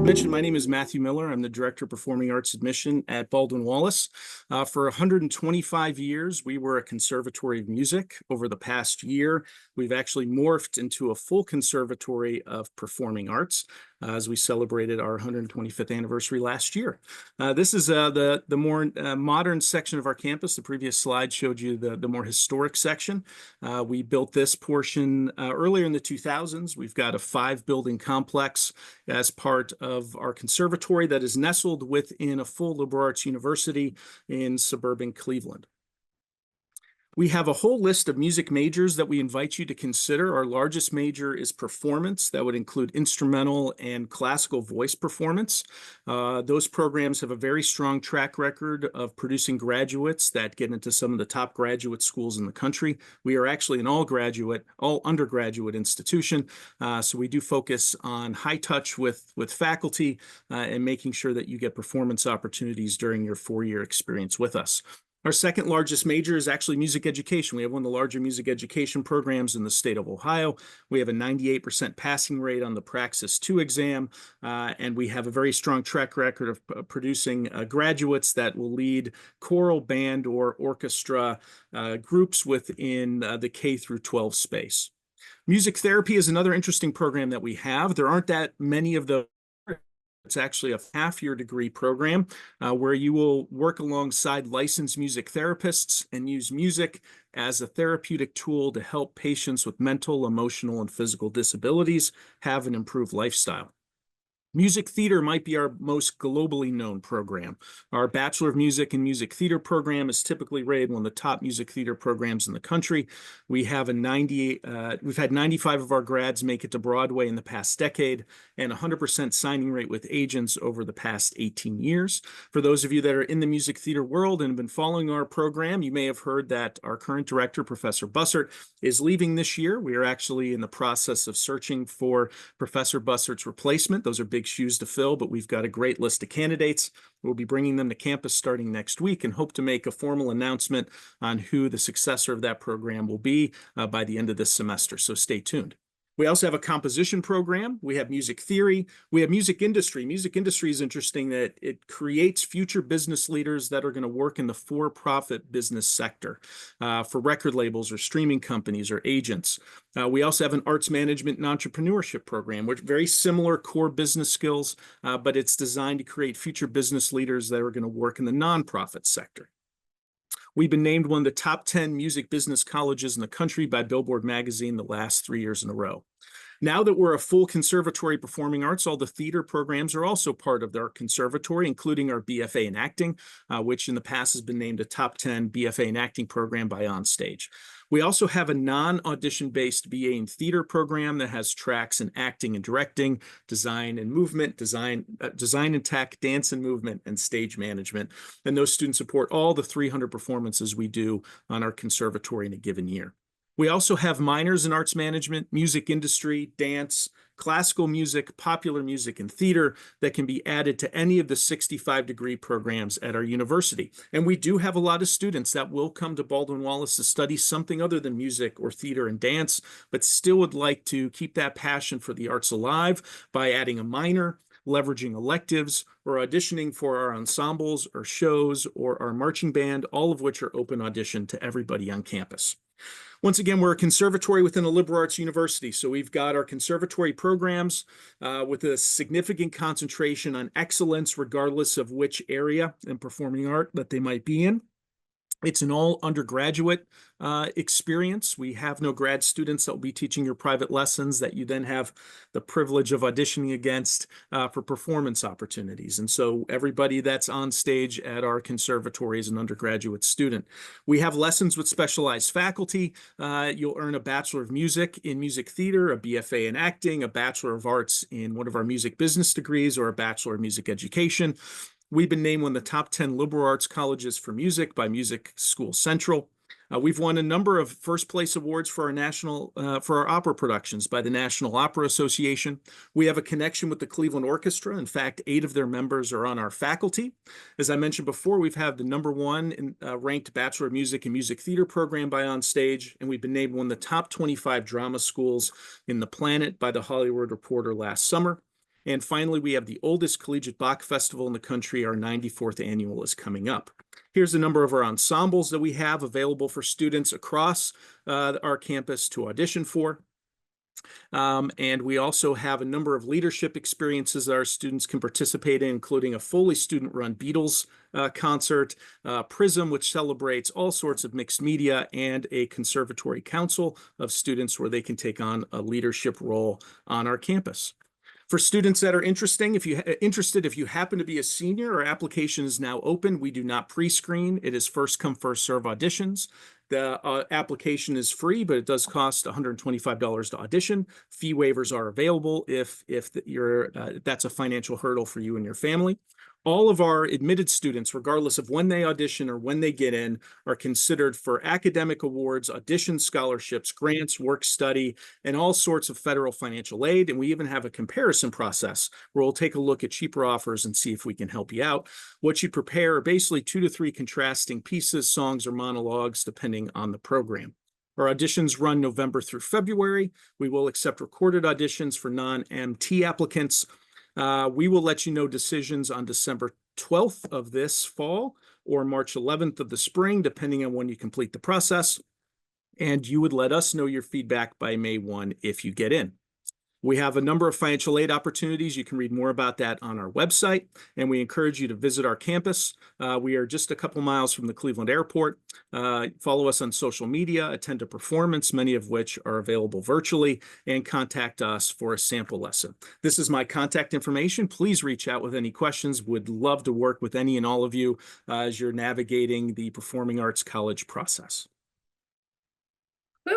Mentioned, my name is Matthew Miller. I'm the Director of Performing Arts Admission at Baldwin Wallace. For 125 years, we were a conservatory of music. Over the past year, we've actually morphed into a full conservatory of performing arts as we celebrated our 125th anniversary last year. This is the more modern section of our campus. The previous slide showed you the more historic section. We built this portion earlier in the 2000s. We've got a 5-building complex as part of our conservatory that is nestled within a full liberal arts university in suburban Cleveland. We have a whole list of music majors that we invite you to consider. Our largest major is performance. That would include instrumental and classical voice performance. Those programs have a very strong track record of producing graduates that get into some of the top graduate schools in the country. We are actually an all undergraduate institution, so we do focus on high touch with faculty and making sure that you get performance opportunities during your 4-year experience with us. Our second largest major is actually music education. We have one of the larger music education programs in the state of Ohio. We have a 98% passing rate on the Praxis 2 exam, and we have a very strong track record of producing graduates that will lead choral, band, or orchestra groups within the K through 12 space. Music therapy is another interesting program that we have. There aren't that many of the It's actually a half-year degree program where you will work alongside licensed music therapists and use music as a therapeutic tool to help patients with mental, emotional, and physical disabilities have an improved lifestyle. Music theater might be our most globally known program. Our Bachelor of Music and Music Theater program is typically rated one of the top music theater programs in the country. We've had 95 of our grads make it to Broadway in the past decade and 100% signing rate with agents over the past 18 years. For those of you that are in the music theater world and have been following our program, you may have heard that our current director, Professor Bussert, is leaving this year. We are actually in the process of searching for Professor Bussert's replacement. Those are big shoes to fill, but we've got a great list of candidates. We'll be bringing them to campus starting next week and hope to make a formal announcement on who the successor of that program will be by the end of this semester, so stay tuned. We also have a composition program. We have music theory. We have music industry. Music industry is interesting that it creates future business leaders that are going to work in the for-profit business sector for record labels or streaming companies or agents. We also have an arts management and entrepreneurship program, which very similar core business skills, but it's designed to create future business leaders that are going to work in the nonprofit sector. We've been named one of the top 10 music business colleges in the country by Billboard magazine the last 3 years in a row. Now that we're a full conservatory performing arts, all the theater programs are also part of our conservatory, including our BFA in acting, which in the past has been named a top 10 BFA in acting program by Onstage. We also have a non-audition-based BA in theater program that has tracks in acting and directing, design and movement, design and tech, dance and movement, and stage management. And those students support all the 300 performances we do on our conservatory in a given year. We also have minors in arts management, music industry, dance, classical music, popular music, and theater that can be added to any of the 65 degree programs at our university. And we do have a lot of students that will come to Baldwin Wallace to study something other than music or theater and dance, but still would like to keep that passion for the arts alive by adding a minor, leveraging electives, or auditioning for our ensembles or shows or our marching band, all of which are open audition to everybody on campus. Once again, we're a conservatory within a liberal arts university, so we've got our conservatory programs with a significant concentration on excellence regardless of which area in performing art that they might be in. It's an all undergraduate experience. We have no grad students that will be teaching your private lessons that you then have the privilege of auditioning against for performance opportunities. And so everybody that's on stage at our conservatory is an undergraduate student. We have lessons with specialized faculty. You'll earn a Bachelor of Music in Music Theater, a BFA in Acting, a Bachelor of Arts in one of our music business degrees, or a Bachelor of Music Education. We've been named one of the top 10 liberal arts colleges for music by Music School Central. We've won a number of first place awards for our opera productions by the National Opera Association. We have a connection with the Cleveland Orchestra. In fact, 8 of their members are on our faculty. As I mentioned before, we've had the #1 ranked Bachelor of Music and Music Theater program by Onstage, and we've been named one of the top 25 drama schools in the planet by the Hollywood Reporter last summer. And finally, we have the oldest collegiate Bach festival in the country. Our 94th annual is coming up. Here's a number of our ensembles that we have available for students across our campus to audition for. And we also have a number of leadership experiences that our students can participate in, including a fully student-run Beatles concert, Prism, which celebrates all sorts of mixed media, and a conservatory council of students where they can take on a leadership role on our campus. For students that are interested, if you happen to be a senior, our application is now open. We do not pre-screen. It is first come, first serve auditions. The application is free, but it does cost $125 to audition. Fee waivers are available if that's a financial hurdle for you and your family. All of our admitted students, regardless of when they audition or when they get in, are considered for academic awards, audition scholarships, grants, work study, and all sorts of federal financial aid. And we even have a comparison process where we'll take a look at cheaper offers and see if we can help you out. What you prepare are basically 2 to 3 contrasting pieces, songs or monologues, depending on the program. Our auditions run November through February. We will accept recorded auditions for non-MT applicants. We will let you know decisions on December 12th of this fall or March 11th of the spring, depending on when you complete the process. And you would let us know your feedback by May 1 if you get in. We have a number of financial aid opportunities. You can read more about that on our website, and we encourage you to visit our campus. We are just a couple miles from the Cleveland airport. Follow us on social media, attend a performance, many of which are available virtually, and contact us for a sample lesson. This is my contact information. Please reach out with any questions. Would love to work with any and all of you as you're navigating the Performing Arts College process.